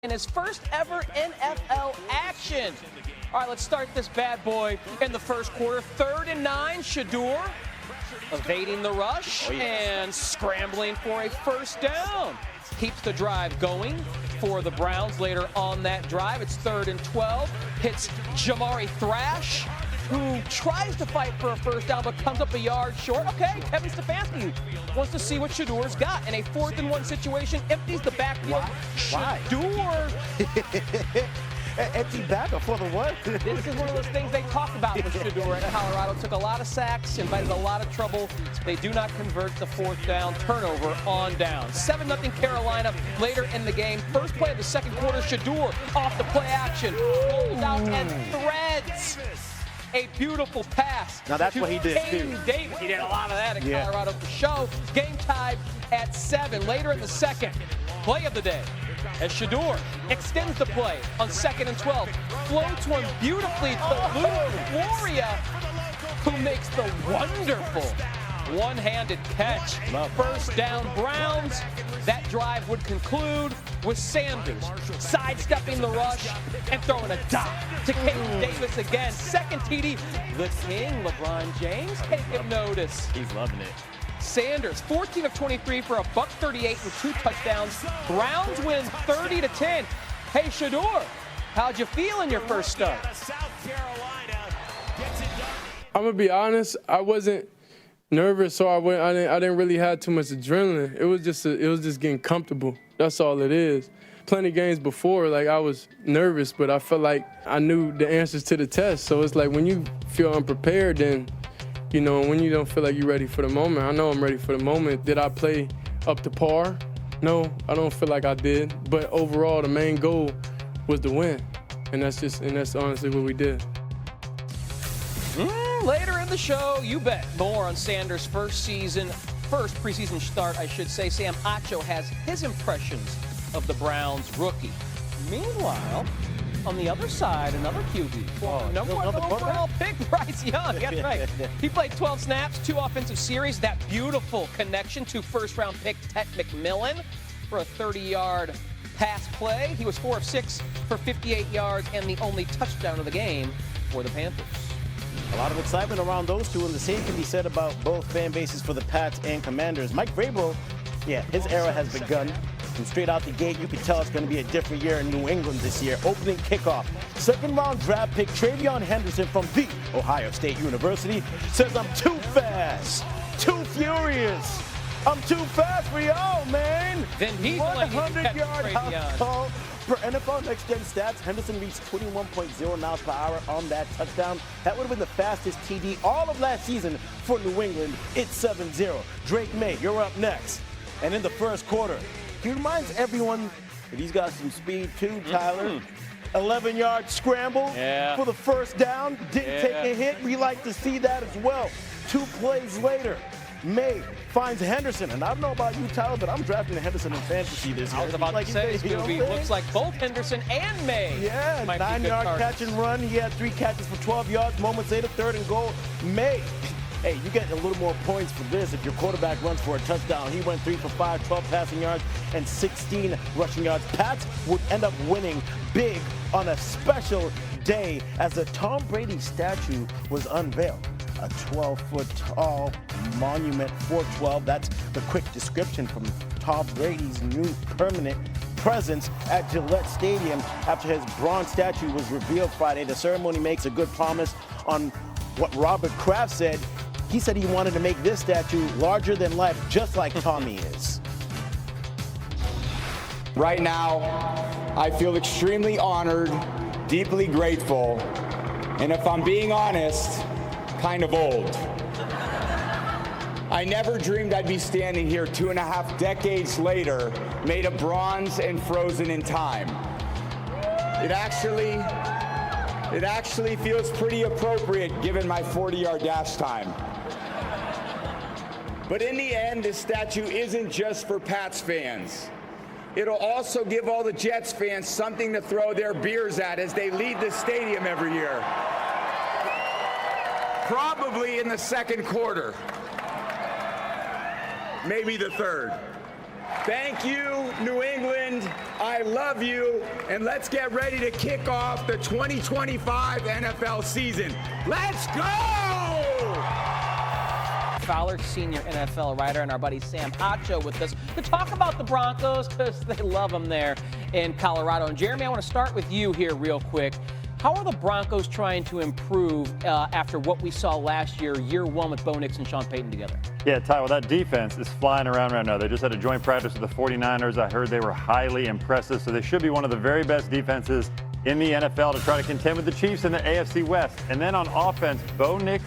in his first ever NFL action. All right, let's start this bad boy in the first quarter. 3rd and 9, Shedeur evading the rush and scrambling for a first down. Keeps the drive going for the Browns later on that drive. It's 3rd and 12. Hits Jamari Thrash, who tries to fight for a first down but comes up a yard short. Okay, Kevin Stefanski wants to see what Shedeur's got. In a 4th and 1 situation, empties the backfield. Shedeur. Empty back for the what? This is one of those things they talk about with Shedeur at Colorado. Took a lot of sacks, invited a lot of trouble. They do not convert the 4th down turnover on down. 7-0 Carolina later in the game. First play of the second quarter, Shedeur off the play action. Rolls out and threads a beautiful pass. Now that's what he did too. Davis. He did a lot of that in Colorado for show. Game tied at 7. Later in the second, play of the day, as Shedeur extends the play on 2nd and 12. Floats one beautifully to Luke Floria, who makes the wonderful one-handed catch. First down Browns. That drive would conclude with Sanders sidestepping the rush and throwing a dot to Caden Davis again. Second TD. The King, LeBron James, taking notice. He's loving it. Sanders, 14 of 23 for a $138 with 2 touchdowns. Browns win 30-10. Hey, Shedeur, how'd you feel in your first start? I'm gonna be honest, I wasn't nervous, so I didn't really have too much adrenaline. It was just getting comfortable. That's all it is. Plenty games before, like I was nervous, but I felt like I knew the answers to the test. So it's like when you feel unprepared, then you know, when you don't feel like you're ready for the moment. I know I'm ready for the moment. Did I play up to par? No, I don't feel like I did. But overall, the main goal was to win, and that's honestly what we did. Later in the show, you bet. More on Sanders' first preseason start, I should say. Sam Acho has his impressions of the Browns rookie. Meanwhile, on the other side, another QB. Number 1 overall pick, Bryce Young. That's right. He played 12 snaps, 2 offensive series. That beautiful connection to first-round pick Ted McMillan for a 30-yard pass play. He was 4 of 6 for 58 yards and the only touchdown of the game for the Panthers. A lot of excitement around those two, and the same can be said about both fan bases for the Pats and Commanders. Mike Vrabel, his era has begun. And straight out the gate, you can tell it's going to be a different year in New England this year. Opening kickoff. 2nd-round draft pick Travion Henderson from the Ohio State University says, "I'm too fast, too furious. I'm too fast for y'all, man." Then he's 100-yard house call for NFL Next Gen Stats. Henderson reached 21.0 miles per hour on that touchdown. That would have been the fastest TD all of last season for New England. It's 7-0. Drake May, you're up next. And in the first quarter, he reminds everyone that he's got some speed too, Tyler. 11-yard scramble for the first down. Didn't take a hit. We like to see that as well. 2 plays later, May finds Henderson. And I don't know about you, Tyler, but I'm drafting Henderson in fantasy this year. I was about to say, looks like both Henderson and May. 9-yard catch and run. He had 3 catches for 12 yards. Moments later, 3rd and goal. May. Hey, you get a little more points for this if your quarterback runs for a touchdown. He went 3 for 5, 12 passing yards, and 16 rushing yards. Pats would end up winning big on a special day as the Tom Brady statue was unveiled. A 12-foot tall monument, 412. That's the quick description from Tom Brady's new permanent presence at Gillette Stadium after his bronze statue was revealed Friday. The ceremony makes a good promise on what Robert Kraft said. He said he wanted to make this statue larger than life, just like Tommy is. Right now, I feel extremely honored, deeply grateful, and if I'm being honest, kind of old. I never dreamed I'd be standing here 2.5 decades later, made of bronze and frozen in time. It actually feels pretty appropriate given my 40-yard dash time. But in the end, this statue isn't just for Pats fans. It'll also give all the Jets fans something to throw their beers at as they lead the stadium every year. Probably in the second quarter. Maybe the third. Thank you, New England. I love you. And let's get ready to kick off the 2025 NFL season. Let's go! Fowler, senior NFL writer, and our buddy Sam Acho with us to talk about the Broncos because they love them there in Colorado. And Jeremy, I want to start with you here real quick. How are the Broncos trying to improve after what we saw last year, year one with Bo Nix and Sean Payton together? Yeah, Ty, well, that defense is flying around right now. They just had a joint practice with the 49ers. I heard they were highly impressive, so they should be one of the very best defenses in the NFL to try to contend with the Chiefs in the AFC West. And then on offense, Bo Nix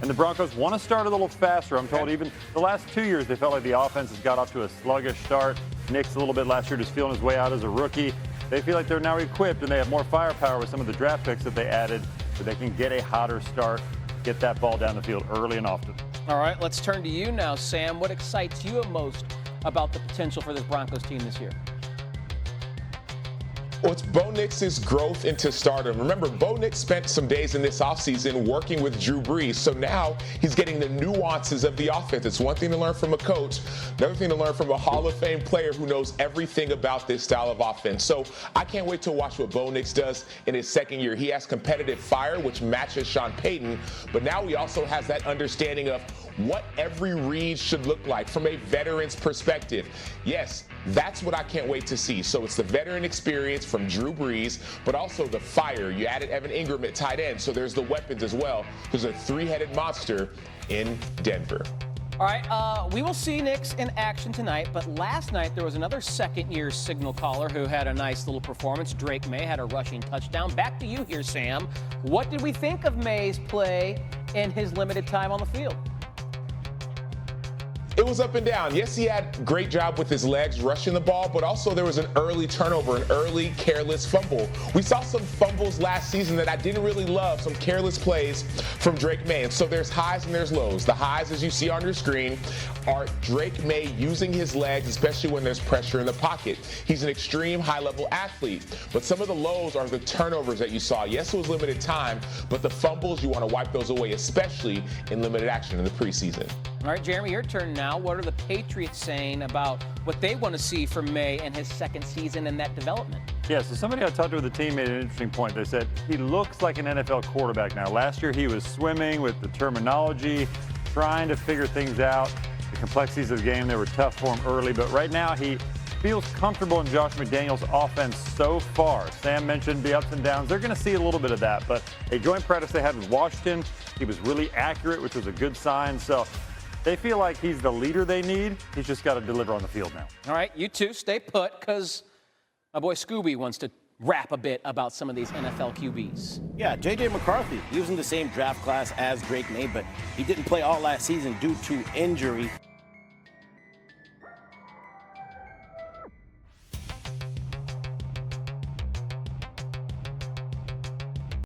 and the Broncos want to start a little faster. I'm told even the last 2 years they felt like the offense has got off to a sluggish start. Nix a little bit last year just feeling his way out as a rookie. They feel like they're now equipped and they have more firepower with some of the draft picks that they added so they can get a hotter start, get that ball down the field early and often. All right, let's turn to you now, Sam. What excites you most about the potential for this Broncos team this year? Well, it's Bo Nix's growth into stardom. Remember, Bo Nix spent some days in this offseason working with Drew Brees, so now he's getting the nuances of the offense. It's one thing to learn from a coach, another thing to learn from a Hall of Fame player who knows everything about this style of offense. So I can't wait to watch what Bo Nix does in his second year. He has competitive fire, which matches Sean Payton, but now he also has that understanding of what every read should look like from a veteran's perspective. Yes, that's what I can't wait to see. So it's the veteran experience from Drew Brees, but also the fire. You added Evan Ingram at tight end, so there's the weapons as well. There's a three-headed monster in Denver. All right, we will see Nix in action tonight, but last night there was another second-year signal caller who had a nice little performance. Drake May had a rushing touchdown. Back to you here, Sam. What did we think of May's play in his limited time on the field? It was up and down. Yes, he had a great job with his legs rushing the ball, but also there was an early turnover, an early careless fumble. We saw some fumbles last season that I didn't really love, some careless plays from Drake May. And so there's highs and there's lows. The highs, as you see on your screen, are Drake May using his legs, especially when there's pressure in the pocket. He's an extreme high-level athlete. But some of the lows are the turnovers that you saw. Yes, it was limited time, but the fumbles, you want to wipe those away, especially in limited action in the preseason. All right, Jeremy, your turn now. What are the Patriots saying about what they want to see from May and his second season and that development? Yeah, so somebody I talked to with the team made an interesting point. They said he looks like an NFL quarterback now. Last year he was swimming with the terminology, trying to figure things out. The complexities of the game, they were tough for him early, but right now he feels comfortable in Josh McDaniels' offense so far. Sam mentioned the ups and downs. They're going to see a little bit of that, but a joint practice they had with Washington, he was really accurate, which was a good sign. So they feel like he's the leader they need. He's just got to deliver on the field now. All right, you two stay put because my boy Scooby wants to rap a bit about some of these NFL QBs. Yeah, J.J. McCarthy, he was in the same draft class as Drake May, but he didn't play all last season due to injury.